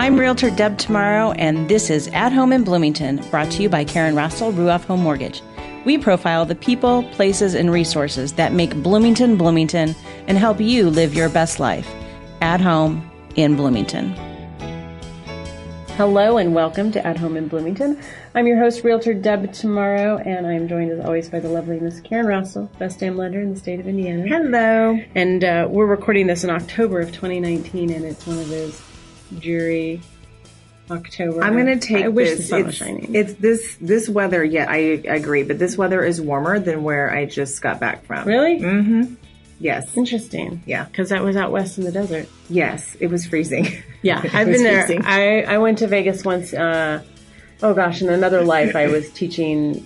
I'm Realtor Deb Tomorrow, and this is At Home in Bloomington, brought to you by Karen Russell, Ruoff Home Mortgage. We profile the people, places, and resources that make Bloomington, Bloomington, and help you live your best life. At Home in Bloomington. Hello and welcome to At Home in Bloomington. I'm your host, Realtor Deb Tomorrow, and I'm joined as always by the lovely Miss Karen Russell, best damn lender in the state of Indiana. Hello. And we're recording this in October of 2019, and it's one of those dreary October. I'm going to take I wish this. The sun was shining. It's this weather. Yeah, I agree. But this weather is warmer than where I just got back from. Really? Mm-hmm. Yes. Interesting. Yeah. Because that was out west in the desert. Yes. It was freezing. Yeah. I've been there. I went to Vegas once. In another life, I was teaching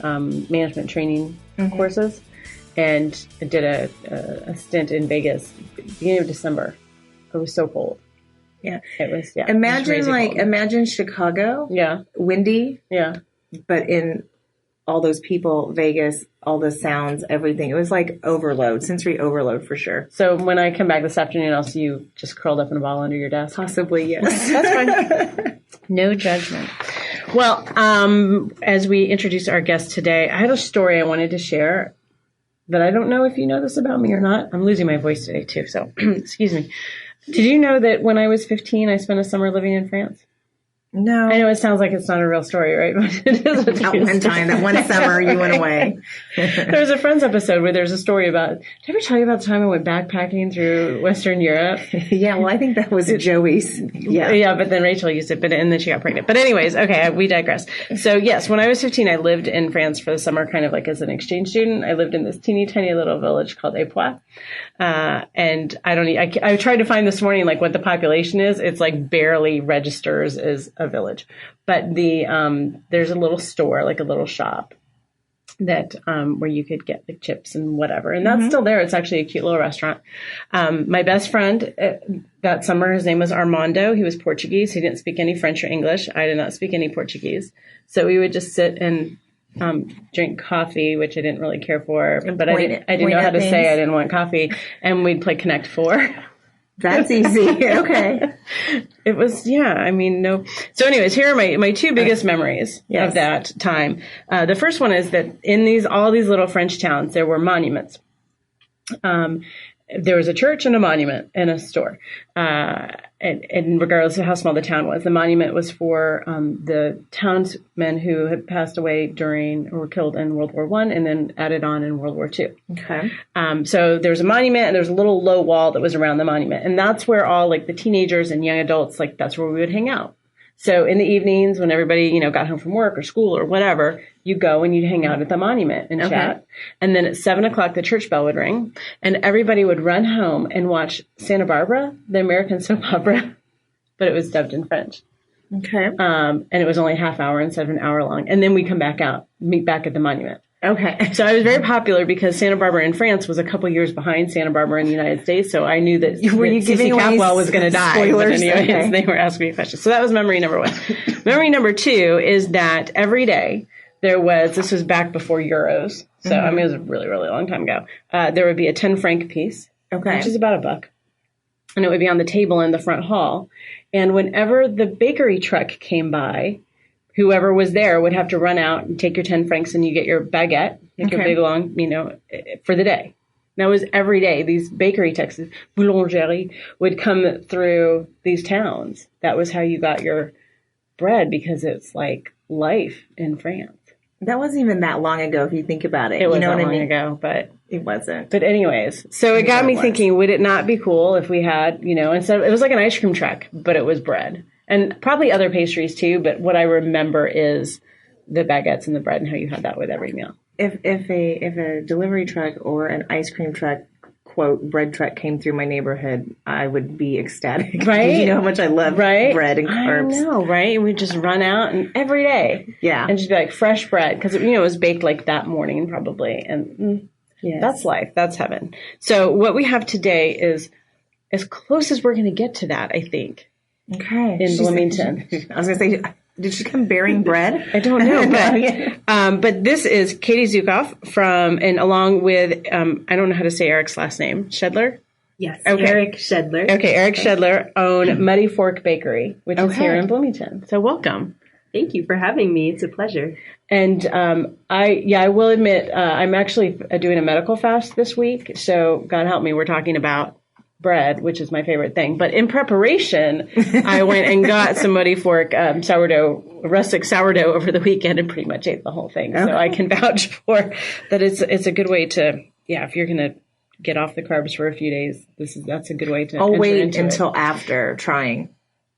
management training courses, and I did a stint in Vegas beginning of December. It was so cold. Yeah. It was, Imagine Chicago. Yeah. Windy. Yeah. But in all those people, Vegas, all the sounds, everything. It was like overload, sensory overload for sure. So when I come back this afternoon, I'll see you just curled up in a ball under your desk. Possibly, yes. That's fine. No judgment. Well, as we introduce our guest today, I had a story I wanted to share that I don't know if you know this about me or not. I'm losing my voice today too, so excuse me. Did you know that when I was 15, I spent a summer living in France? No. I know it sounds like it's not a real story, right? But it is that one time, that one summer you went away. There was a Friends episode where there's a story about, did I ever tell you about the time I went backpacking through Western Europe? Yeah, well, I think that was Joey's. Yeah. Yeah, but then Rachel used it, and then she got pregnant. But anyways, okay, we digress. So yes, when I was 15, I lived in France for the summer, kind of like as an exchange student. I lived in this teeny tiny little village called Époix. And I tried to find this morning, like what the population is. It's like barely registers as a village, but there's a little store, like a little shop that where you could get like chips and whatever, and that's still there. It's actually a cute little restaurant. My best friend that summer, his name was Armando. He was Portuguese. He didn't speak any French or English. I did not speak any Portuguese, so we would just sit and drink coffee, which I didn't really care for, but I didn't know how to say I didn't want coffee, and we'd play Connect Four. That's easy. Okay. It was, no. So anyways, here are my two biggest memories of that time. The first one is that in all these little French towns, there were monuments. There was a church and a monument and a store. And regardless of how small the town was, the monument was for the townsmen who had passed away during or were killed in World War I and then added on in World War II. Okay. So there was a monument and there was a little low wall that was around the monument. And that's where all like the teenagers and young adults, like that's where we would hang out. So in the evenings when everybody, got home from work or school or whatever, you go and you'd hang out at the monument and chat. And then at 7:00, the church bell would ring and everybody would run home and watch Santa Barbara, the American soap opera, but it was dubbed in French. Okay. And it was only a half hour instead of an hour long. And then we'd come back out, meet back at the monument. Okay. So I was very popular because Santa Barbara in France was a couple years behind Santa Barbara in the United States. So I knew that Cece Capwell was going to die. Spoilers. But anyways, they were asking me questions. So that was memory number one. Memory number two is that every day this was back before euros. So, it was a really, really long time ago. There would be a 10 franc piece, which is about $1. And it would be on the table in the front hall. And whenever the bakery truck came by, whoever was there would have to run out and take your 10 francs and you get your baguette, like your big long, for the day. That was every day. These bakery trucks, boulangerie, would come through these towns. That was how you got your bread because it's like life in France. That wasn't even that long ago if you think about it. It wasn't long ago, but it wasn't. But anyways, so it got me thinking, would it not be cool if we had, instead of, it was like an ice cream truck, but it was bread. And probably other pastries too, but what I remember is the baguettes and the bread and how you had that with every meal. If a delivery truck or an ice cream truck, quote, bread truck came through my neighborhood, I would be ecstatic. Right? You know how much I love bread and carbs. I know, right? We'd just run out and every day. Yeah. And just be like fresh bread because, it was baked like that morning probably. And that's life. That's heaven. So what we have today is as close as we're going to get to that, I think. Okay. In Bloomington. I was going to say, did she come bearing bread? I don't know. But this is Katie Zukof along with, I don't know how to say Eric's last name, Shedler? Yes, Okay. Eric Shedler. Okay, Eric Shedler own Muddy Fork Bakery, which is here in Bloomington. So welcome. Thank you for having me. It's a pleasure. And I will admit, I'm actually doing a medical fast this week. So God help me, we're talking about bread, which is my favorite thing. But in preparation, I went and got some Muddy Fork rustic sourdough over the weekend and pretty much ate the whole thing. So I can vouch for that. It's a good way to, if you're going to get off the carbs for a few days, that's a good way to. I'll wait until after trying.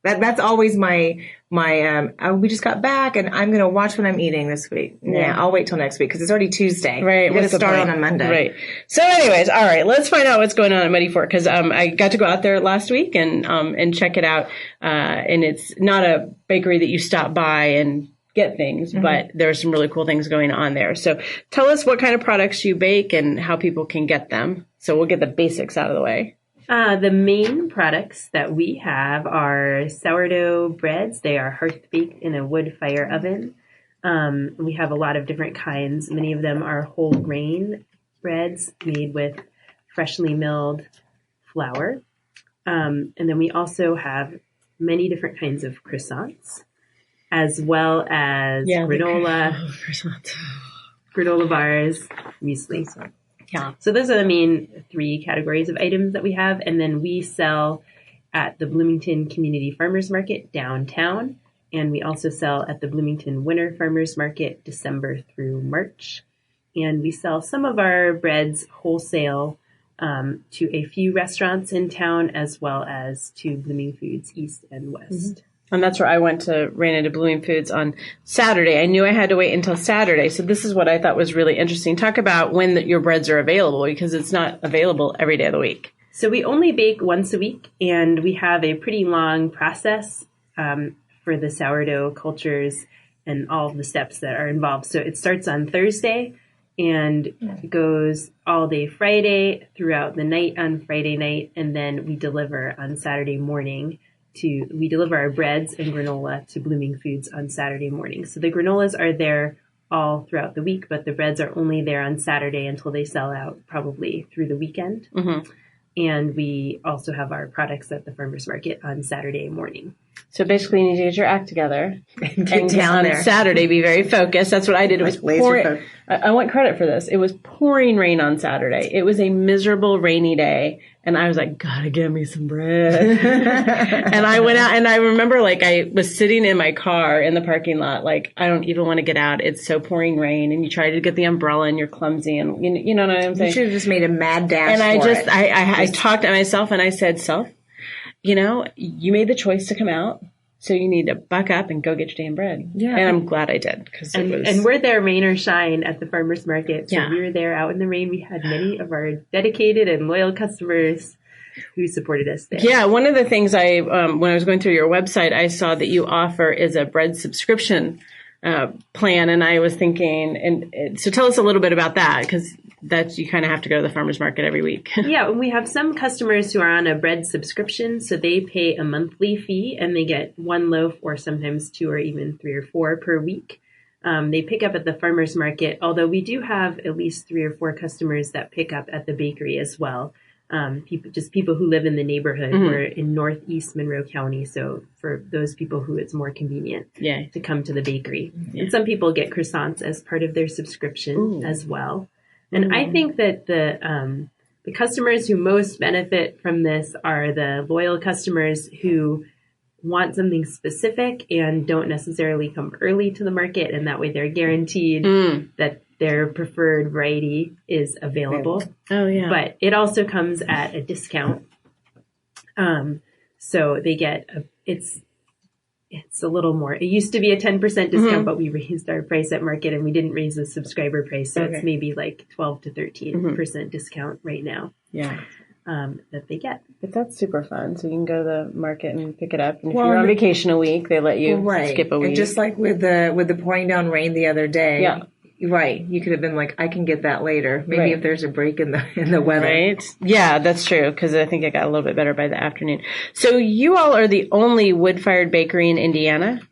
That's always my we just got back and I'm going to watch what I'm eating this week. Yeah, I'll wait till next week because it's already Tuesday. Right. We're going to start on a Monday. Right. So anyways, all right, let's find out what's going on at Muddy Fork because I got to go out there last week and check it out. And it's not a bakery that you stop by and get things, but there's some really cool things going on there. So tell us what kind of products you bake and how people can get them. So we'll get the basics out of the way. The main products that we have are sourdough breads. They are hearth baked in a wood fire oven. We have a lot of different kinds. Many of them are whole grain breads made with freshly milled flour. And then we also have many different kinds of croissants, as well as granola bars, muesli. Yeah. So those are the main 3 categories of items that we have. And then we sell at the Bloomington Community Farmers Market downtown. And we also sell at the Bloomington Winter Farmers Market December through March. And we sell some of our breads wholesale to a few restaurants in town, as well as to Bloomingfoods East and West. And that's where I ran into Bloomingfoods on Saturday. I knew I had to wait until Saturday. So this is what I thought was really interesting. Talk about when your breads are available, because it's not available every day of the week. So we only bake once a week, and we have a pretty long process for the sourdough cultures and all of the steps that are involved. So it starts on Thursday and goes all day Friday, throughout the night on Friday night, and then we deliver on Saturday morning. We deliver our breads and granola to Bloomingfoods on Saturday morning. So the granolas are there all throughout the week, but the breads are only there on Saturday until they sell out, probably through the weekend. And we also have our products at the farmers market on Saturday morning. So basically, you need to get your act together and get down there. On Saturday, be very focused. That's what I did. It was pouring. I want credit for this. It was pouring rain on Saturday. It was a miserable, rainy day. And I was like, gotta get me some bread. And I went out and I remember I was sitting in my car in the parking lot. I don't even want to get out. It's so pouring rain and you try to get the umbrella and you're clumsy and you know what I'm saying? You should have just made a mad dash. And I talked to myself and I said, self, you made the choice to come out. So you need to buck up and go get your damn bread. Yeah. And I'm glad I did. And we're there rain or shine at the farmers market. So we were there out in the rain. We had many of our dedicated and loyal customers who supported us there. Yeah. One of the things when I was going through your website, I saw that you offer is a bread subscription plan. And I was thinking, so tell us a little bit about that, because you kind of have to go to the farmer's market every week. Yeah, we have some customers who are on a bread subscription, so they pay a monthly fee and they get 1 loaf or sometimes 2 or even 3 or 4 per week. They pick up at the farmer's market, although we do have at least 3 or 4 customers that pick up at the bakery as well. People who live in the neighborhood. We're in northeast Monroe County, so for those people who it's more convenient to come to the bakery. And some people get croissants as part of their subscription as well. And I think that the customers who most benefit from this are the loyal customers who want something specific and don't necessarily come early to the market, and that way they're guaranteed that their preferred variety is available. Oh, yeah. But it also comes at a discount. So they get it's a little more. It used to be a 10% discount, but we raised our price at market and we didn't raise the subscriber price. So it's maybe 12 to 13% discount right now. Yeah. That they get. But that's super fun. So you can go to the market and pick it up. And if you're on vacation a week, they let you skip a week. And just like with the pouring down rain the other day. Yeah. Right. You could have been like, I can get that later. Maybe if there's a break in the weather. Right. Yeah, that's true. Because I think it got a little bit better by the afternoon. So you all are the only wood-fired bakery in Indiana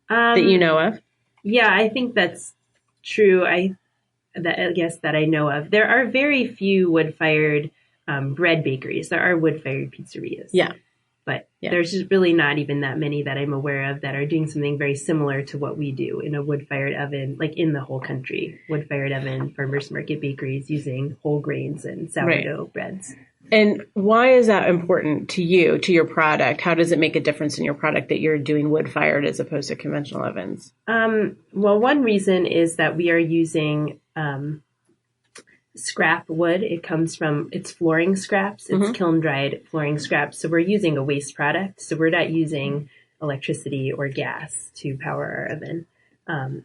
that you know of? Yeah, I think that's true. I guess that I know of. There are very few wood-fired bread bakeries. There are wood-fired pizzerias. Yeah. But there's just really not even that many that I'm aware of that are doing something very similar to what we do in a wood-fired oven, like in the whole country. Wood-fired oven, farmers market bakeries using whole grains and sourdough breads. And why is that important to you, to your product? How does it make a difference in your product that you're doing wood-fired as opposed to conventional ovens? Well, one reason is that we are using scrap wood. It's flooring scraps. It's kiln-dried flooring scraps. So we're using a waste product. So we're not using electricity or gas to power our oven.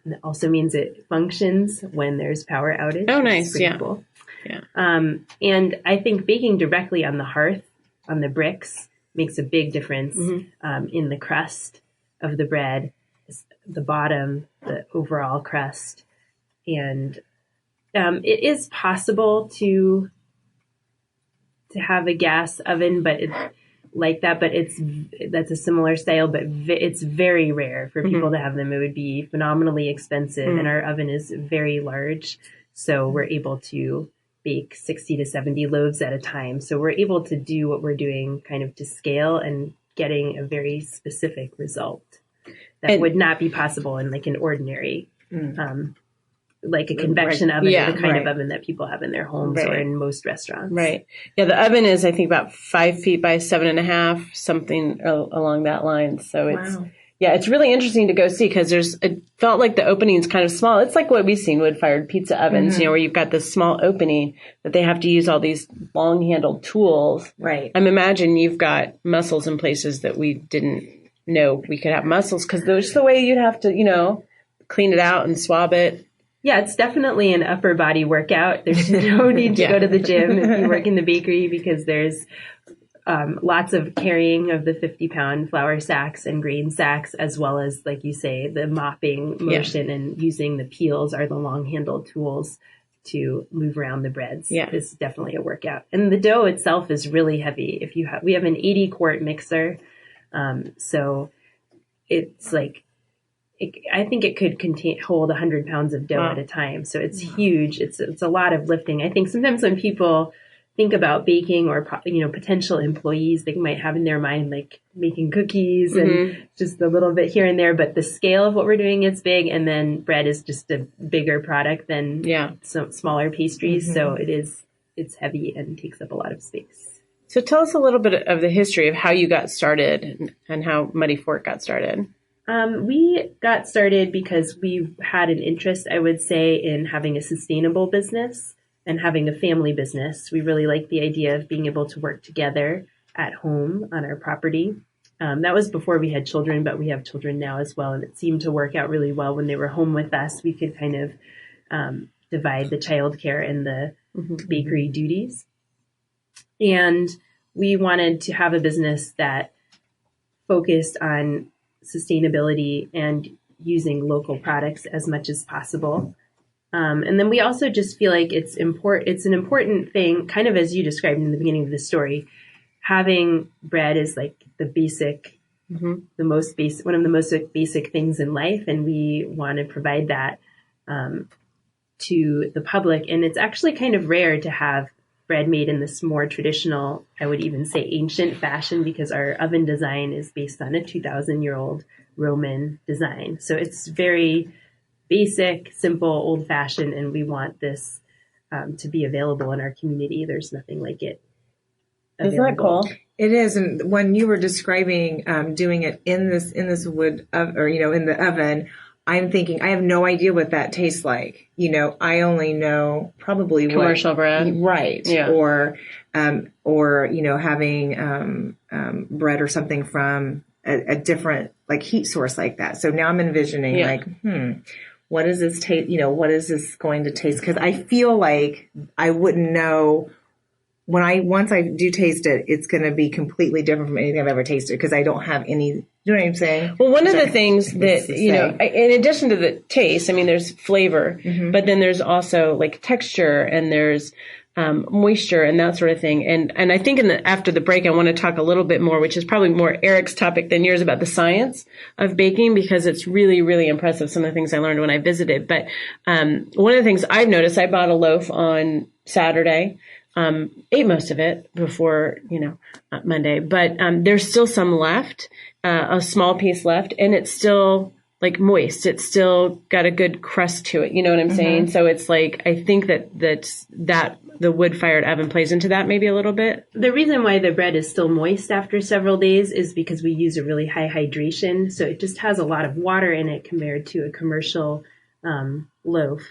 It also means it functions when there's power outage. Oh, nice. Yeah. Cool. Yeah. And I think baking directly on the hearth, on the bricks, makes a big difference in the crust of the bread, the bottom, the overall crust. And it is possible to have a gas oven, but that's a similar style, but it's very rare for people to have them. It would be phenomenally expensive, and our oven is very large, so we're able to bake 60 to 70 loaves at a time. So we're able to do what we're doing kind of to scale and getting a very specific result that would not be possible in like an ordinary like a convection oven, or the kind of oven that people have in their homes or in most restaurants. Right. Yeah, the oven is, I think, about 5 feet by 7.5, something along that line. So it's really interesting to go see because it felt like the opening's kind of small. It's like what we've seen wood-fired pizza ovens, where you've got this small opening that they have to use all these long-handled tools. Right. I'm imagining you've got muscles in places that we didn't know we could have muscles because there's the way you'd have to, clean it out and swab it. Yeah, it's definitely an upper body workout. There's no need to go to the gym if you work in the bakery because there's lots of carrying of the 50-pound flour sacks and grain sacks, as well as, like you say, the mopping motion and using the peels are the long-handled tools to move around the breads. Yeah. It's definitely a workout. And the dough itself is really heavy. We have an 80-quart mixer, so it's like, I think it could hold 100 pounds of dough at a time. So it's huge. It's a lot of lifting. I think sometimes when people think about baking or, potential employees, they might have in their mind like making cookies and just a little bit here and there. But the scale of what we're doing is big. And then bread is just a bigger product than some smaller pastries. So it's heavy and takes up a lot of space. So tell us a little bit of the history of how you got started and how Muddy Fork got started. We got started because we had an interest, I would say, in having a sustainable business and having a family business. We really liked the idea of being able to work together at home on our property. That was before we had children, but we have children now as well. And it seemed to work out really well when they were home with us. We could kind of divide the childcare and the bakery duties. And we wanted to have a business that focused on sustainability and using local products as much as possible. And then we also just feel like it's an important thing, kind of as you described in the beginning of the story. Having bread is like the basic, one of the most basic things in life. And we want to provide that to the public. And it's actually kind of rare to have bread made in this more traditional, I would even say ancient fashion, because our oven design is based on a 2,000-year-old Roman design. So it's very basic, simple, old-fashioned, and we want this to be available in our community. There's nothing like it available. Isn't that cool? It is. And when you were describing doing it in this wood in the oven, I'm thinking, I have no idea what that tastes like. I only know probably commercial bread. Right. Yeah. Or having bread or something from a different like heat source like that. So now I'm envisioning what does this taste, what is this going to taste? Because I feel like I wouldn't know once I do taste it, it's going to be completely different from anything I've ever tasted because I don't have any, you know what I'm saying? Well, one of the things that, in addition to the taste, I mean, there's flavor, but then there's also like texture and there's moisture and that sort of thing. And I think after the break, I want to talk a little bit more, which is probably more Eric's topic than yours, about the science of baking, because it's really, really impressive. Some of the things I learned when I visited. But one of the things I've noticed, I bought a loaf on Saturday. ate most of it before, Monday, but there's still some left, a small piece left, and it's still like moist. It's still got a good crust to it. You know what I'm saying? So it's like, I think that the wood-fired oven plays into that maybe a little bit. The reason why the bread is still moist after several days is because we use a really high hydration. So it just has a lot of water in it compared to a commercial loaf,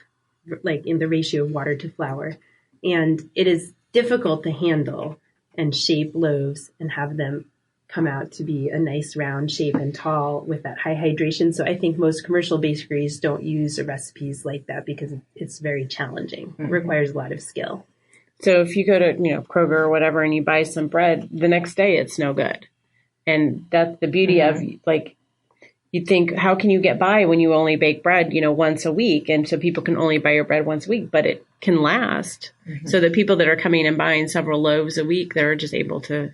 like in the ratio of water to flour. And it is difficult to handle and shape loaves and have them come out to be a nice round shape and tall with that high hydration. So I think most commercial bakeries don't use recipes like that because it's very challenging. It requires a lot of skill. So if you go to, Kroger or whatever and you buy some bread, the next day it's no good. And that's the beauty of, like, you think, how can you get by when you only bake bread, once a week? And so people can only buy your bread once a week, but it can last. So the people that are coming and buying several loaves a week, they're just able to.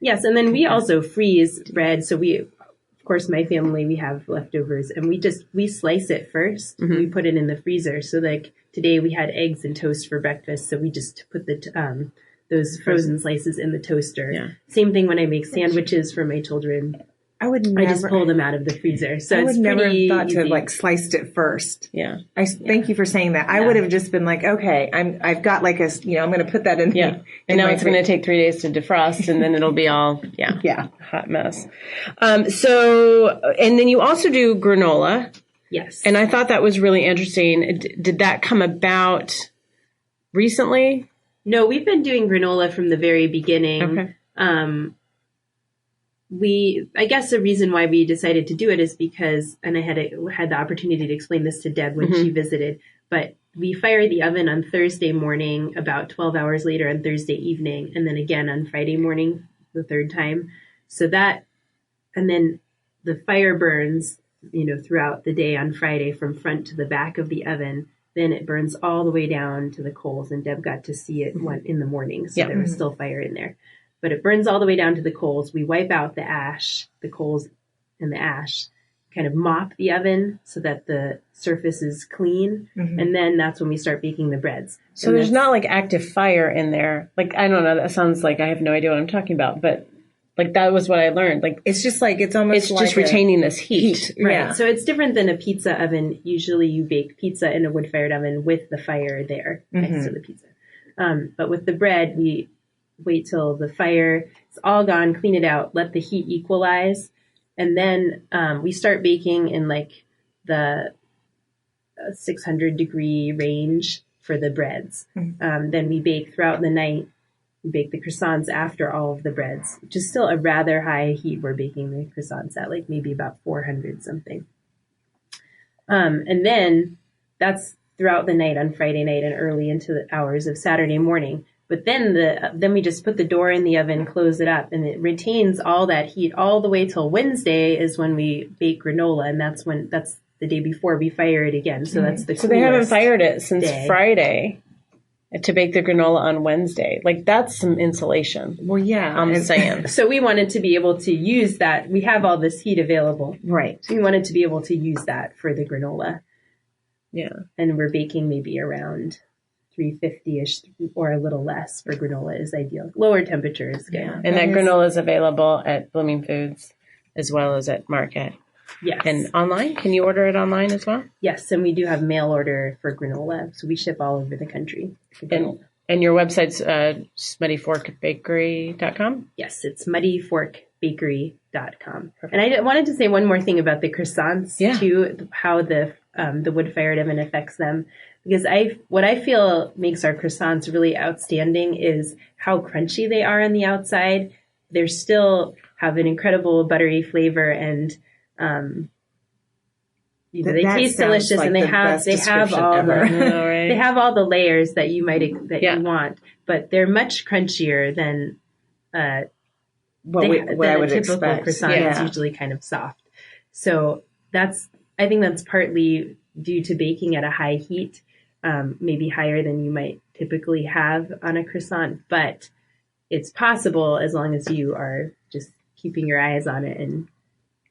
Yes. And then we also freeze bread. So of course, my family, we have leftovers and we slice it first. We put it in the freezer. So like today we had eggs and toast for breakfast. So we just put those frozen slices in the toaster. Yeah. Same thing when I make sandwiches for my children. I just pull them out of the freezer. So I would never have thought to have like sliced it first. Yeah. Thank you for saying that. I would have just been like, okay, I've got like I'm going to put that in. Yeah. And now it's going to take 3 days to defrost and then it'll be all, hot mess. So, and then you also do granola. Yes. And I thought that was really interesting. Did that come about recently? No, we've been doing granola from the very beginning. Okay. I guess the reason why we decided to do it is because, and I had the opportunity to explain this to Deb when she visited, but we fire the oven on Thursday morning, about 12 hours later on Thursday evening, and then again on Friday morning, the third time. So that, and then the fire burns, throughout the day on Friday from front to the back of the oven. Then it burns all the way down to the coals, and Deb got to see it in the morning, so there was still fire in there. But it burns all the way down to the coals. We wipe out the coals and the ash, kind of mop the oven so that the surface is clean. And then that's when we start baking the breads. So there's not like active fire in there. Like, I don't know. That sounds like I have no idea what I'm talking about, but like that was what I learned. Like, it's just like, it's almost like just retaining this heat. Right. Yeah. So it's different than a pizza oven. Usually you bake pizza in a wood-fired oven with the fire there next to the pizza. But with the bread, we wait till the fire is all gone, clean it out, let the heat equalize. And then we start baking in like the 600 degree range for the breads. Then we bake throughout the night. We bake the croissants after all of the breads, which is still a rather high heat we're baking the croissants at, like maybe about 400 something. And then that's throughout the night on Friday night and early into the hours of Saturday morning. But then we just put the door in the oven, close it up, and it retains all that heat all the way till Wednesday is when we bake granola, and that's the day before we fire it again. So that's the So they haven't fired it since Friday to bake the granola on Wednesday. Like, that's some insulation. Well, yeah. I'm saying. So we wanted to be able to use that. We have all this heat available. Right. So we wanted to be able to use that for the granola. Yeah. And we're baking maybe around 350-ish or a little less for granola is ideal. Lower temperature is good. Yeah. And that granola is available at Bloomingfoods as well as at Market. Yes. And online? Can you order it online as well? Yes, and we do have mail order for granola, so we ship all over the country. And your website's muddyforkbakery.com? Yes, it's muddyforkbakery.com. And I wanted to say one more thing about the croissants, too, how the wood-fired oven affects them. Because what I feel makes our croissants really outstanding is how crunchy they are on the outside. They still have an incredible buttery flavor, and they taste delicious, like, and they have all they have all the layers that you might you want, but they're much crunchier than what I would typical expect. Croissant is usually kind of soft. So I think that's partly due to baking at a high heat, maybe higher than you might typically have on a croissant, but it's possible as long as you are just keeping your eyes on it and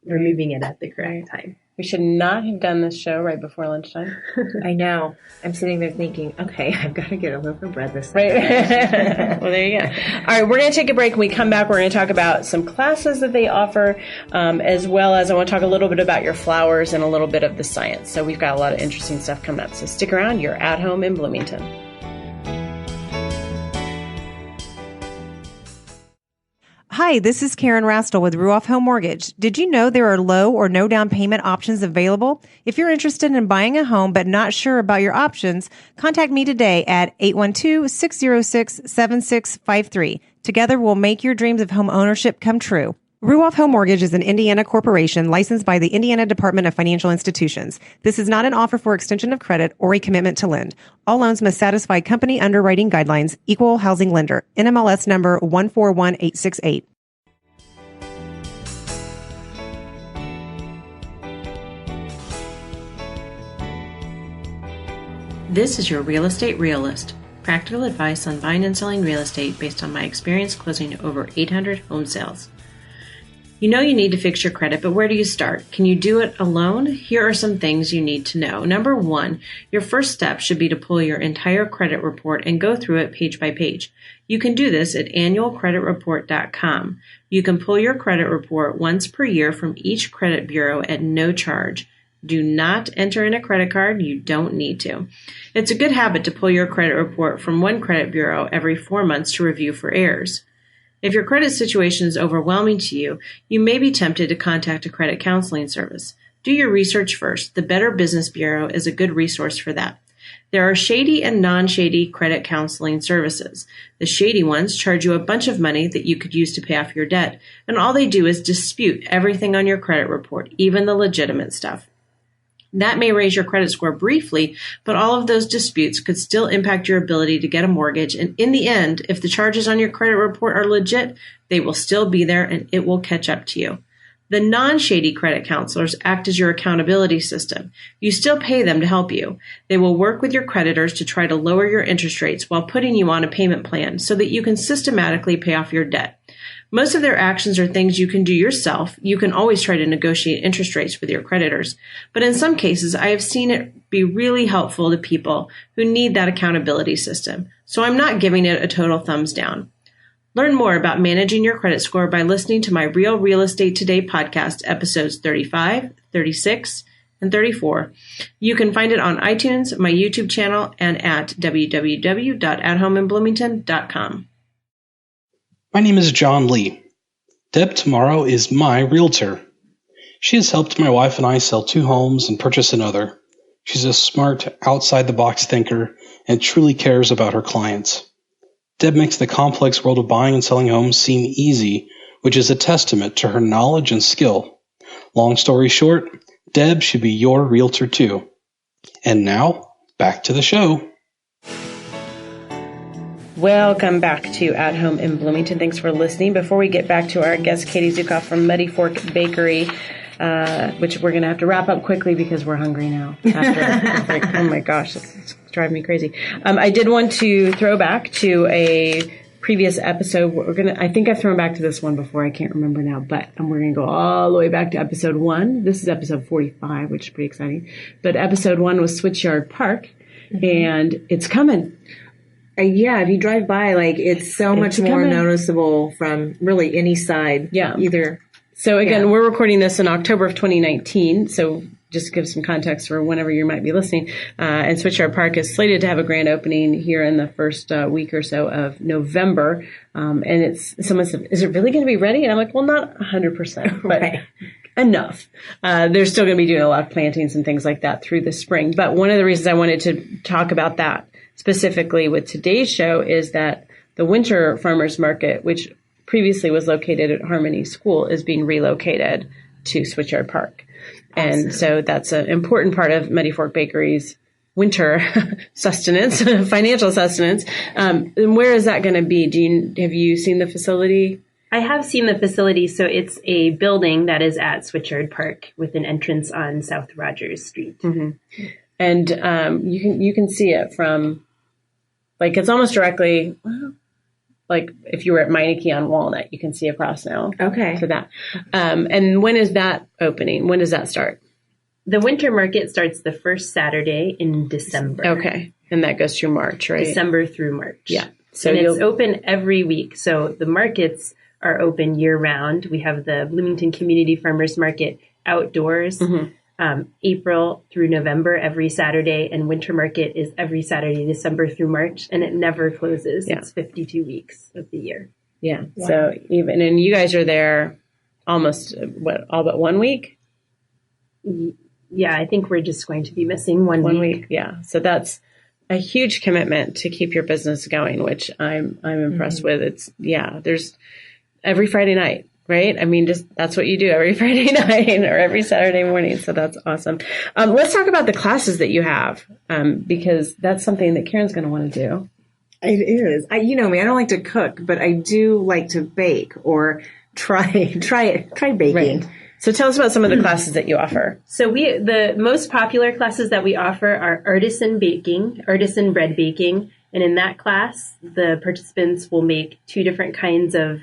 removing it at the correct time. We should not have done this show right before lunchtime. I know. I'm sitting there thinking, okay, I've got to get a loaf of bread this time. Right. Well, there you go. All right, we're going to take a break. When we come back, we're going to talk about some classes that they offer, as well as I want to talk a little bit about your flowers and a little bit of the science. So we've got a lot of interesting stuff coming up. So stick around. You're at home in Bloomington. Hi, this is Karen Rastel with Ruoff Home Mortgage. Did you know there are low or no down payment options available? If you're interested in buying a home but not sure about your options, contact me today at 812-606-7653. Together, we'll make your dreams of home ownership come true. Ruoff Home Mortgage is an Indiana corporation licensed by the Indiana Department of Financial Institutions. This is not an offer for extension of credit or a commitment to lend. All loans must satisfy company underwriting guidelines, equal housing lender, NMLS number 141868. This is your Real Estate Realist. Practical advice on buying and selling real estate based on my experience closing over 800 home sales. You know you need to fix your credit, but where do you start? Can you do it alone? Here are some things you need to know. Number one, your first step should be to pull your entire credit report and go through it page by page. You can do this at annualcreditreport.com. You can pull your credit report once per year from each credit bureau at no charge. Do not enter in a credit card. You don't need to. It's a good habit to pull your credit report from one credit bureau every 4 months to review for errors. If your credit situation is overwhelming to you, you may be tempted to contact a credit counseling service. Do your research first. The Better Business Bureau is a good resource for that. There are shady and non-shady credit counseling services. The shady ones charge you a bunch of money that you could use to pay off your debt, and all they do is dispute everything on your credit report, even the legitimate stuff. That may raise your credit score briefly, but all of those disputes could still impact your ability to get a mortgage. And in the end, if the charges on your credit report are legit, they will still be there and it will catch up to you. The non-shady credit counselors act as your accountability system. You still pay them to help you. They will work with your creditors to try to lower your interest rates while putting you on a payment plan so that you can systematically pay off your debt. Most of their actions are things you can do yourself. You can always try to negotiate interest rates with your creditors. But in some cases, I have seen it be really helpful to people who need that accountability system. So I'm not giving it a total thumbs down. Learn more about managing your credit score by listening to my Real Real Estate Today podcast, episodes 35, 36, and 34. You can find it on iTunes, my YouTube channel, and at www.athomeinbloomington.com. My name is John Lee. Deb Tomorrow is my realtor. She has helped my wife and I sell 2 homes and purchase another. She's a smart, outside-the-box thinker and truly cares about her clients. Deb makes the complex world of buying and selling homes seem easy, which is a testament to her knowledge and skill. Long story short, Deb should be your realtor too. And now, back to the show. Welcome back to At Home in Bloomington. Thanks for listening. Before we get back to our guest, Katie Zukof from Muddy Fork Bakery, which we're going to have to wrap up quickly because we're hungry now. After like, oh my gosh, it's driving me crazy. I did want to throw back to a previous episode. I think I've thrown back to this one before. I can't remember now, but we're going to go all the way back to episode 1. This is episode 45, which is pretty exciting. But episode 1 was Switchyard Park, and it's coming. Yeah, if you drive by, like, it's so much more noticeable from really any side. Yeah. Either. So again, we're recording this in October of 2019. So just to give some context for whenever you might be listening. And Switchyard Park is slated to have a grand opening here in the first week or so of November. And someone said, is it really going to be ready? And I'm like, well, not 100%, but right. Enough. They're still going to be doing a lot of plantings and things like that through the spring. But one of the reasons I wanted to talk about that specifically with today's show is that the Winter Farmers Market, which previously was located at Harmony School, is being relocated to Switchyard Park. Awesome. And so that's an important part of Muddy Fork Bakery's winter sustenance, financial sustenance. And where is that going to be? Have you seen the facility? I have seen the facility. So it's a building that is at Switchyard Park with an entrance on South Rogers Street. Mm-hmm. And you can see it from, like, it's almost directly, like if you were at Meineke on Walnut, you can see across now. Okay. To that. And when is that opening? When does that start? The winter market starts the first Saturday in December. Okay. And that goes through March, right? December through March. Yeah. So and it's open every week. So the markets are open year round. We have the Bloomington Community Farmers Market outdoors, April through November, every Saturday. And winter market is every Saturday, December through March. And it never closes. Yeah. It's 52 weeks of the year. Yeah. Wow. So and you guys are there almost, all but 1 week? Yeah, I think we're just going to be missing one week. Yeah. So that's a huge commitment to keep your business going, which I'm impressed with. It's, there's every Friday night, right? I mean, just that's what you do every Friday night or every Saturday morning. So that's awesome. Let's talk about the classes that you have, because that's something that Karen's going to want to do. It is. You know me, I don't like to cook, but I do like to bake or try baking. Right. So tell us about some of the classes that you offer. So the most popular classes that we offer are artisan bread baking. And in that class, the participants will make 2 different kinds of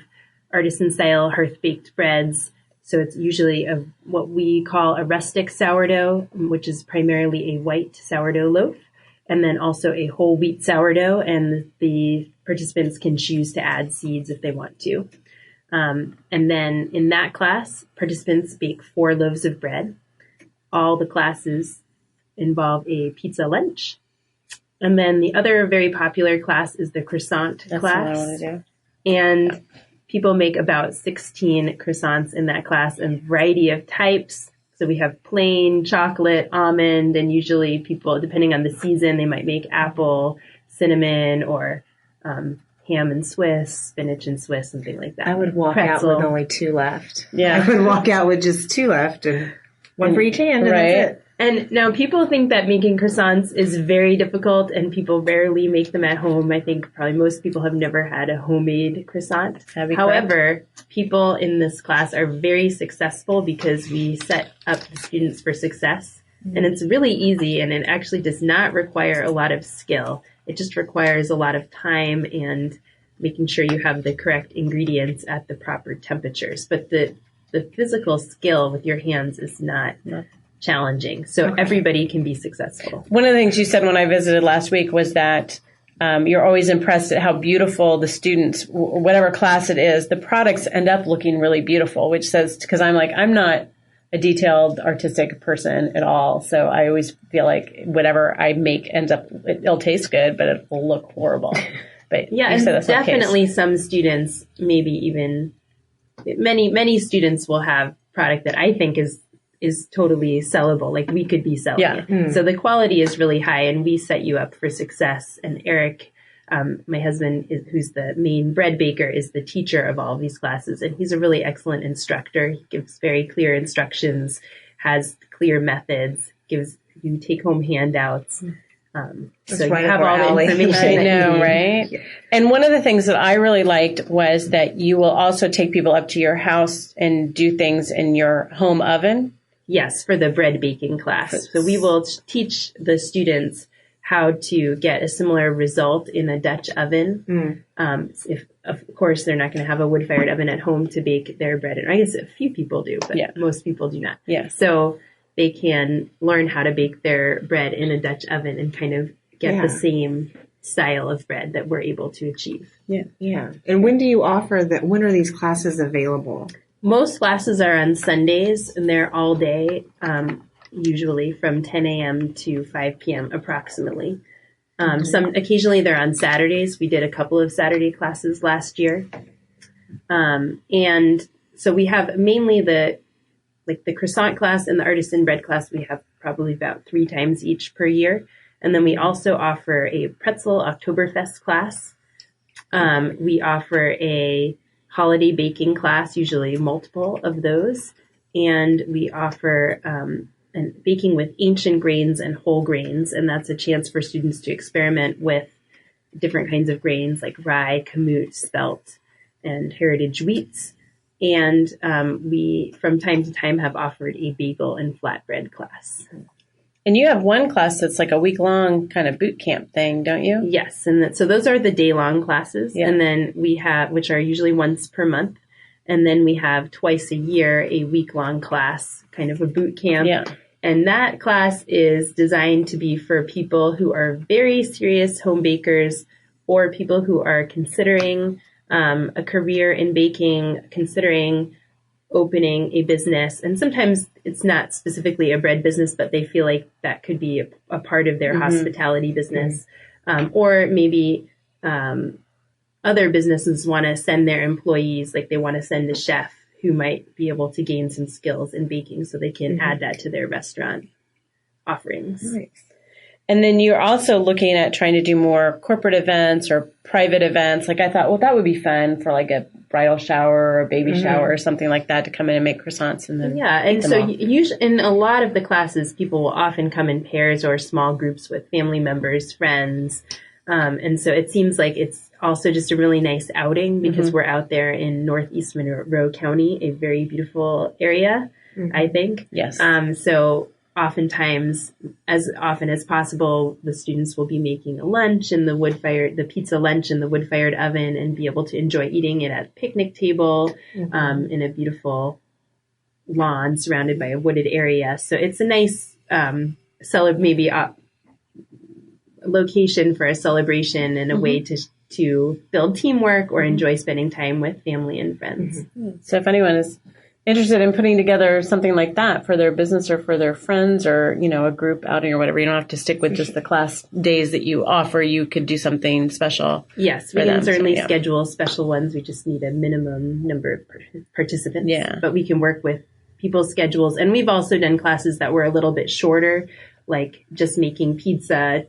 artisan style hearth baked breads. So it's usually what we call a rustic sourdough, which is primarily a white sourdough loaf, and then also a whole wheat sourdough. And the participants can choose to add seeds if they want to. And then in that class, participants bake 4 loaves of bread. All the classes involve a pizza lunch. And then the other very popular class is the croissant class. That's what I want to do. And people make about 16 croissants in that class, and a variety of types. So we have plain, chocolate, almond, and usually people, depending on the season, they might make apple, cinnamon, or ham and Swiss, spinach and Swiss, something like that. I would walk out with only 2 left. Yeah. I would walk out with just 2 left and one for each hand, and that's it. And now people think that making croissants is very difficult, and people rarely make them at home. I think probably most people have never had a homemade croissant. However, people in this class are very successful because we set up the students for success. And it's really easy, and it actually does not require a lot of skill. It just requires a lot of time and making sure you have the correct ingredients at the proper temperatures. But the physical skill with your hands is not challenging. So everybody can be successful. One of the things you said when I visited last week was that you're always impressed at how beautiful the students, whatever class it is, the products end up looking really beautiful, which says, because I'm not a detailed artistic person at all. So I always feel like whatever I make ends up, it'll taste good, but it will look horrible. But yeah, and definitely some students, maybe even many students will have product that I think is totally sellable. Like we could be selling it. So the quality is really high, and we set you up for success. And Eric, my husband, who's the main bread baker, is the teacher of all of these classes. And he's a really excellent instructor. He gives very clear instructions, has clear methods, gives you take-home handouts. So you have all the information. I know, right? Yeah. And one of the things that I really liked was that you will also take people up to your house and do things in your home oven. Yes, for the bread baking class. So we will teach the students how to get a similar result in a Dutch oven. If, of course, they're not going to have a wood-fired oven at home to bake their bread. And I guess a few people do, but most people do not. Yeah. So they can learn how to bake their bread in a Dutch oven and kind of get the same style of bread that we're able to achieve. Yeah. And when do you offer that? When are these classes available? Most classes are on Sundays, and they're all day, usually from 10 a.m. to 5 p.m. approximately. Occasionally they're on Saturdays. We did a couple of Saturday classes last year. And so we have mainly the croissant class and the artisan bread class. We have probably about 3 times each per year. And then we also offer a pretzel Oktoberfest class. We offer a holiday baking class, usually multiple of those. And we offer baking with ancient grains and whole grains. And that's a chance for students to experiment with different kinds of grains like rye, kamut, spelt, and heritage wheats. And we, from time to time, have offered a bagel and flatbread class. And you have one class that's like a week-long kind of boot camp thing, don't you? Yes. And so those are the day-long classes. Yeah. And then we have, which are usually once per month. And then we have twice a year, a week-long class, kind of a boot camp. Yeah. And that class is designed to be for people who are very serious home bakers or people who are considering a career in baking, considering opening a business. And sometimes it's not specifically a bread business, but they feel like that could be a part of their hospitality business. Or maybe other businesses want to send their employees, like they want to send a chef who might be able to gain some skills in baking so they can add that to their restaurant offerings. Nice. And then you're also looking at trying to do more corporate events or private events. Like I thought, well, that would be fun for like a bridal shower or a baby shower or something like that to come in and make croissants and then and so usually in a lot of the classes, people will often come in pairs or small groups with family members, friends. And so it seems like it's also just a really nice outing because we're out there in Northeast Monroe County, a very beautiful area, I think. Yes. So oftentimes, as often as possible, the students will be making a lunch in the pizza lunch in the wood-fired oven and be able to enjoy eating it at a picnic table in a beautiful lawn surrounded by a wooded area. So it's a nice location for a celebration and a way to build teamwork or enjoy spending time with family and friends. So if anyone is interested in putting together something like that for their business or for their friends or, you know, a group outing or whatever, you don't have to stick with just the class days that you offer. You could do something special. Yes, we can certainly schedule special ones. We just need a minimum number of participants. Yeah. But we can work with people's schedules. And we've also done classes that were a little bit shorter, like just making pizza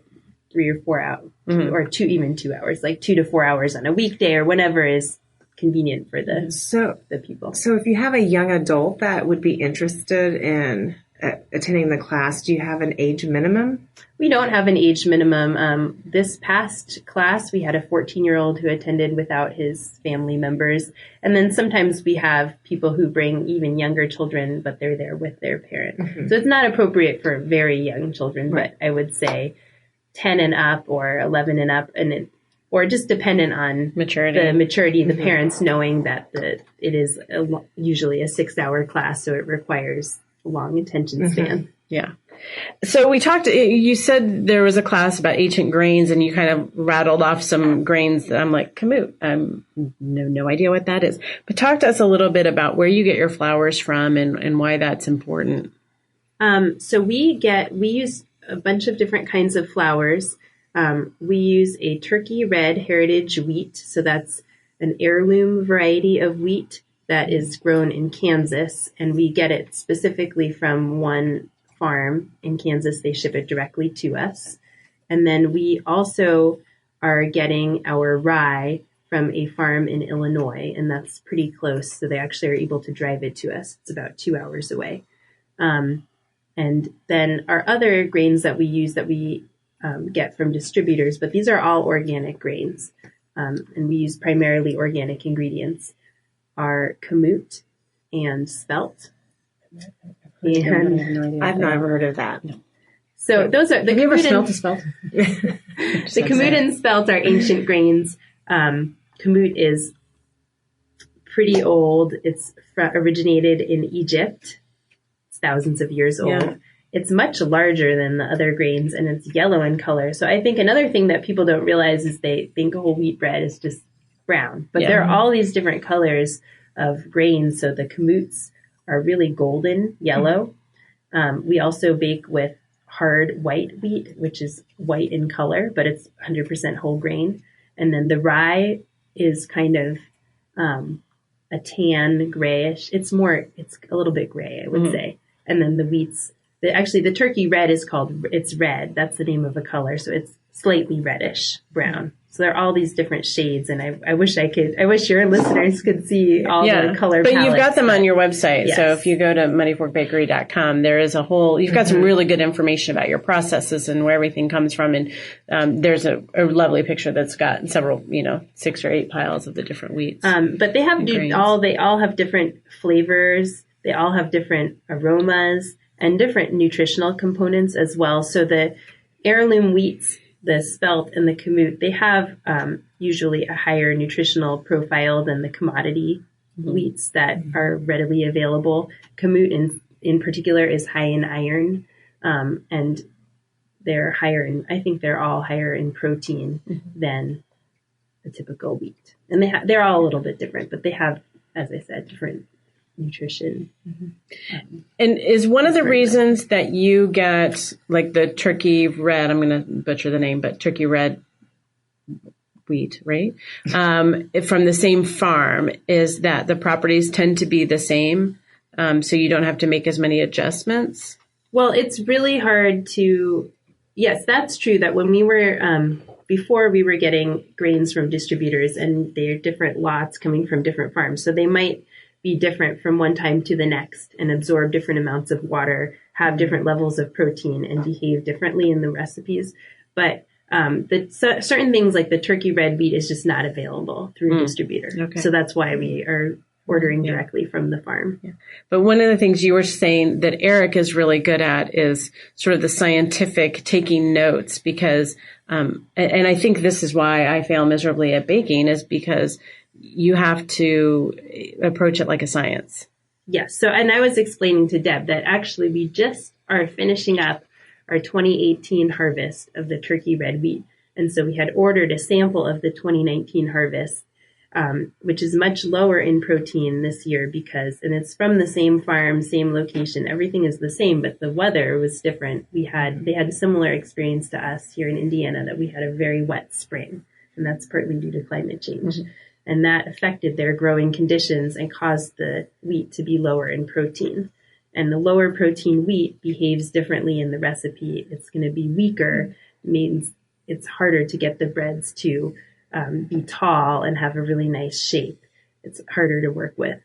3 or 4 hours or 2 hours, like 2 to 4 hours on a weekday or whenever is convenient for the people. So if you have a young adult that would be interested in attending the class, do you have an age minimum? We don't have an age minimum. This past class, we had a 14-year-old who attended without his family members. And then sometimes we have people who bring even younger children, but they're there with their parent. So it's not appropriate for very young children, but I would say 10 and up or 11 and up, or just dependent on the maturity of the parents, knowing that it is usually a 6-hour class, so it requires a long attention span. Yeah. So you said there was a class about ancient grains and you kind of rattled off some grains that I'm like, kamut. No idea what that is. But talk to us a little bit about where you get your flours from and why that's important. So we use a bunch of different kinds of flours. We use a Turkey Red heritage wheat. So that's an heirloom variety of wheat that is grown in Kansas. And we get it specifically from one farm in Kansas. They ship it directly to us. And then we also are getting our rye from a farm in Illinois. And that's pretty close. So they actually are able to drive it to us. It's about 2 hours away. And then our other grains that we use that we get from distributors, but these are all organic grains, and we use primarily organic ingredients, are kamut and spelt. And I've never heard of that. No. So those are the Have you ever smelled a spelt? The kamut and spelt are ancient grains. Kamut is pretty old. It's originated in Egypt. It's thousands of years old. Yeah. It's much larger than the other grains, and it's yellow in color. So I think another thing that people don't realize is they think whole wheat bread is just brown. But there are all these different colors of grains. So the kamuts are really golden yellow. We also bake with hard white wheat, which is white in color, but it's 100% whole grain. And then the rye is kind of a tan grayish. It's a little bit gray, I would say. And then the wheat's, the Turkey Red it's red. That's the name of the color. So it's slightly reddish brown. So there are all these different shades. And I wish your listeners could see all the color but palettes. You've got them on your website. Yes. So if you go to muddyforkbakery.com, there is you've got some really good information about your processes and where everything comes from. And there's a lovely picture that's got several, 6 or 8 piles of the different wheats. But they all have different flavors. They all have different aromas and different nutritional components as well. So the heirloom wheats, the spelt and the kamut, they have usually a higher nutritional profile than the commodity wheats that are readily available. Kamut in particular is high in iron, and they're higher in, I think they're all higher in protein than a typical wheat. And they're all a little bit different, but they have, as I said, different nutrition. And is one of the reasons that you get like the turkey red, I'm going to butcher the name, but turkey red wheat, right? From the same farm, is that the properties tend to be the same. So you don't have to make as many adjustments. Well, it's really hard to, yes, that's true that when we were, before we were getting grains from distributors and they're different lots coming from different farms. So they might be different from one time to the next and absorb different amounts of water, have different levels of protein and behave differently in the recipes. But certain things like the turkey red wheat is just not available through a distributor. Okay. So that's why we are ordering directly from the farm. Yeah. But one of the things you were saying that Eric is really good at is sort of the scientific taking notes, because, and I think this is why I fail miserably at baking, is because you have to approach it like a science. Yes. So, and I was explaining to Deb that actually we just are finishing up our 2018 harvest of the turkey red wheat. And so we had ordered a sample of the 2019 harvest, which is much lower in protein this year and it's from the same farm, same location. Everything is the same, but the weather was different. They had a similar experience to us here in Indiana, that we had a very wet spring, and that's partly due to climate change. And that affected their growing conditions and caused the wheat to be lower in protein. And the lower protein wheat behaves differently in the recipe. It's going to be weaker, means it's harder to get the breads to be tall and have a really nice shape. It's harder to work with.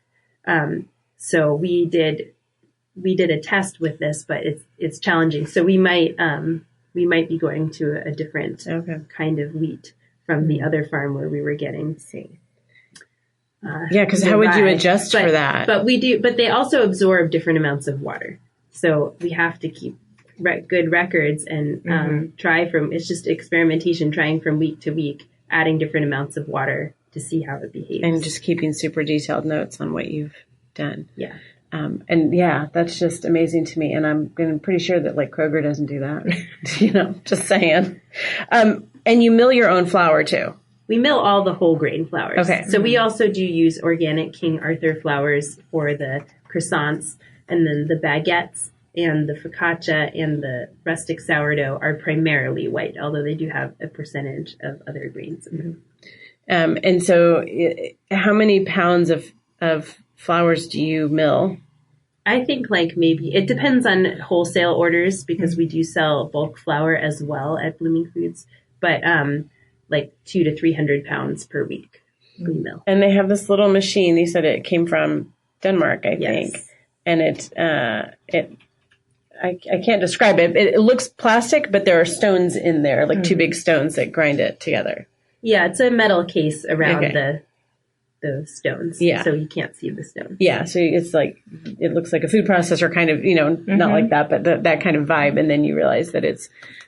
So we did a test with this, but it's challenging. So we might be going to a different kind of wheat from the other farm where we were getting. Because how would you adjust for that? But they also absorb different amounts of water. So we have to keep good records and it's just experimentation, trying from week to week, adding different amounts of water to see how it behaves. And just keeping super detailed notes on what you've done. Yeah. That's just amazing to me. And I'm pretty sure that like Kroger doesn't do that, just saying. And you mill your own flour too. We mill all the whole grain flours. Okay. So we also do use organic King Arthur flours for the croissants, and then the baguettes and the focaccia and the rustic sourdough are primarily white, although they do have a percentage of other grains in them. And so how many pounds of flours do you mill? I think maybe, it depends on wholesale orders, because we do sell bulk flour as well at Bloomingfoods, but 200 to 300 pounds per week we mill. And they have this little machine. You said it came from Denmark, I think. And I can't describe it. It looks plastic, but there are stones in there, like two big stones that grind it together. Yeah, it's a metal case around the stones. Yeah. So you can't see the stones. Yeah, so it's it looks like a food processor kind of, not like that, but that kind of vibe. And then you realize that it's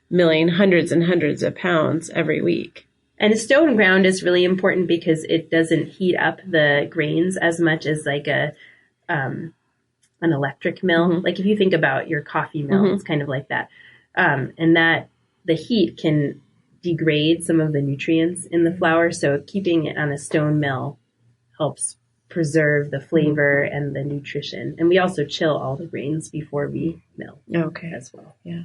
milling hundreds and hundreds of pounds every week. And stone ground is really important because it doesn't heat up the grains as much as an electric mill. Like if you think about your coffee mill, it's kind of like that. And that the heat can degrade some of the nutrients in the flour. So keeping it on a stone mill helps preserve the flavor and the nutrition. And we also chill all the grains before we mill as well. Yeah.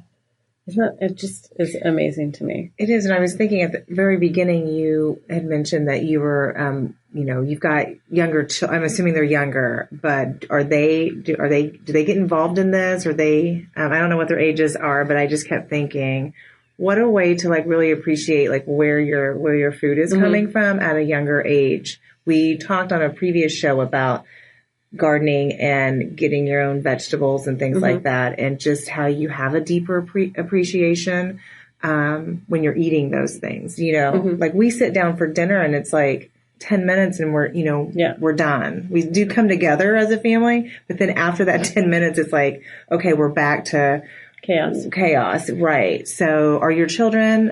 It just is amazing to me. It is. And I was thinking at the very beginning, you had mentioned that you were, you've got younger children. I'm assuming they're younger, but do they get involved in this? Or I don't know what their ages are, but I just kept thinking, what a way to really appreciate where your food is coming from at a younger age. We talked on a previous show about gardening and getting your own vegetables and things like that, and just how you have a deeper appreciation when you're eating those things. We sit down for dinner and it's 10 minutes and we're done. We do come together as a family, but then after that 10 minutes, it's okay, we're back to Chaos. Right. So are your children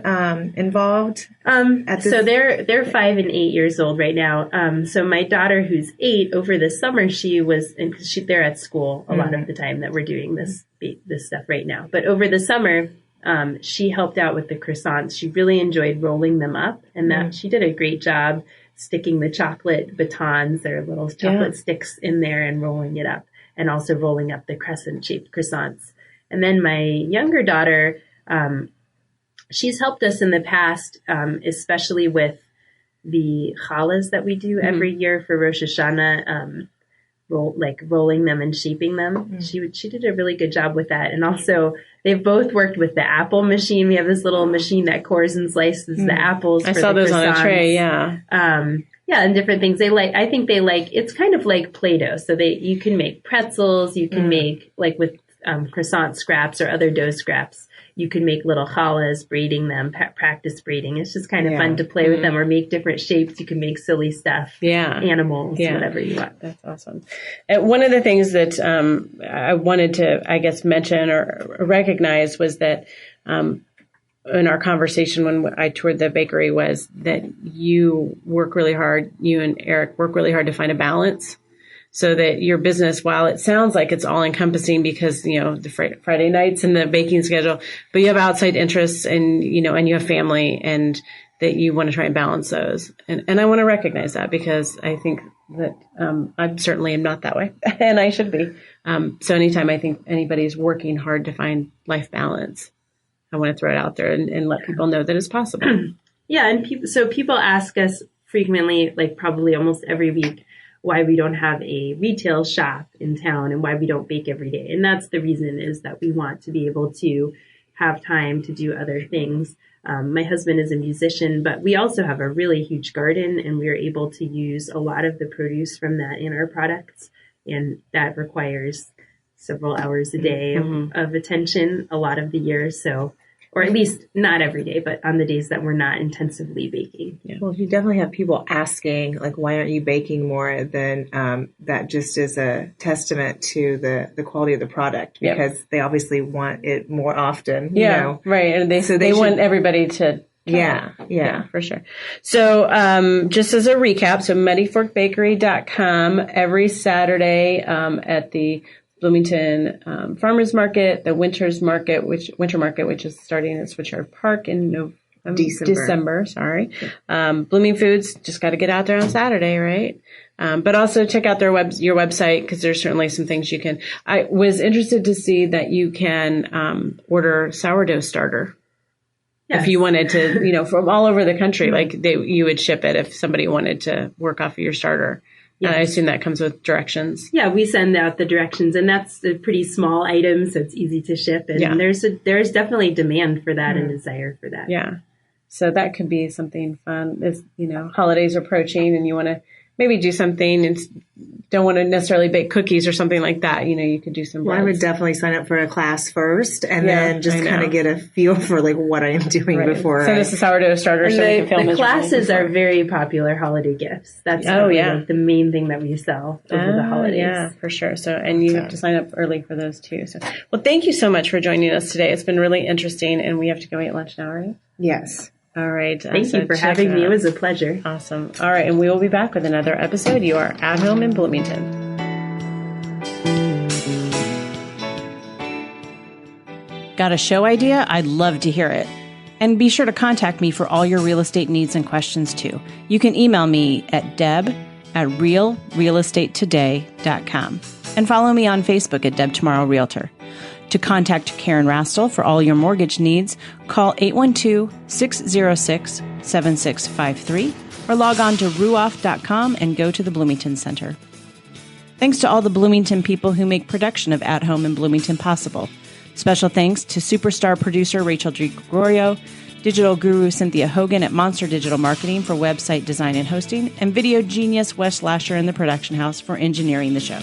involved? So they're 5 and 8 years old right now. So my daughter, who's 8, over the summer they're at school a lot of the time that we're doing this stuff right now. But over the summer, she helped out with the croissants. She really enjoyed rolling them up, and that she did a great job sticking the chocolate batons or little chocolate sticks in there and rolling it up, and also rolling up the crescent-shaped croissants. And then my younger daughter, she's helped us in the past, especially with the challahs that we do every year for Rosh Hashanah, rolling them and shaping them. She did a really good job with that. And also, they've both worked with the apple machine. We have this little machine that cores and slices the apples. I saw those on a tray, yeah. And different things. I think they like, it's kind of like Play-Doh. So you can make pretzels, you can make, like with croissant scraps or other dough scraps, you can make little challahs, braiding them, practice braiding. It's just kind of fun to play with them or make different shapes. You can make silly stuff, animals, whatever you want. That's awesome. And one of the things that I wanted to, I guess, mention or recognize was that in our conversation when I toured the bakery was that you and Eric work really hard to find a balance. So that your business, while it sounds like it's all encompassing because, the Friday nights and the baking schedule, but you have outside interests and you have family, and that you want to try and balance those. And I want to recognize that because I think that I certainly am not that way, and I should be. So anytime I think anybody's working hard to find life balance, I want to throw it out there and let people know that it's possible. Yeah. And people ask us frequently, like probably almost every week, why we don't have a retail shop in town and why we don't bake every day. And that's the reason, is that we want to be able to have time to do other things. My husband is a musician, but we also have a really huge garden, and we are able to use a lot of the produce from that in our products. And that requires several hours a day of attention a lot of the year. So, or at least not every day, but on the days that we're not intensively baking. Yeah. Well, you definitely have people asking, like, why aren't you baking more? Then that just is a testament to the quality of the product, because they obviously want it more often. Right. And they want everybody to. Yeah, for sure. So, just as a recap, so MuddyForkBakery.com every Saturday, at the Bloomington Farmers Market, the Winter Market, which is starting at Switchyard Park in December. Bloomingfoods, just got to get out there on Saturday, right? But also check out your website, because there's certainly some things you can. I was interested to see that you can order sourdough starter. Yes. If you wanted to, from all over the country, you would ship it if somebody wanted to work off of your starter. Yes. And I assume that comes with directions. Yeah, we send out the directions, and that's a pretty small item, so it's easy to ship. And there's definitely demand for that and desire for that. Yeah. So that could be something fun. As holidays are approaching, and you want to maybe do something and don't want to necessarily bake cookies or something like that. You could do some breads. Well, I would definitely sign up for a class first, and then just kind of get a feel for what I am doing before. Send us a sourdough starter so we can film. The classes are very popular holiday gifts. That's the main thing that we sell over the holidays. Yeah, for sure. So, and you have to sign up early for those too. So, well, thank you so much for joining us today. It's been really interesting, and we have to go eat lunch now, right? Yes. All right. Thank you for having me. It was a pleasure. Awesome. All right. And we will be back with another episode. You are at home in Bloomington. Got a show idea? I'd love to hear it. And be sure to contact me for all your real estate needs and questions too. You can email me at deb@realrealestatetoday.com and follow me on Facebook at Deb Tomorrow Realtor. To contact Karen Rastel for all your mortgage needs, call 812-606-7653 or log on to ruoff.com and go to the Bloomington Center. Thanks to all the Bloomington people who make production of At Home in Bloomington possible. Special thanks to superstar producer Rachel G. Gregorio, digital guru Cynthia Hogan at Monster Digital Marketing for website design and hosting, and video genius Wes Lasher in the production house for engineering the show.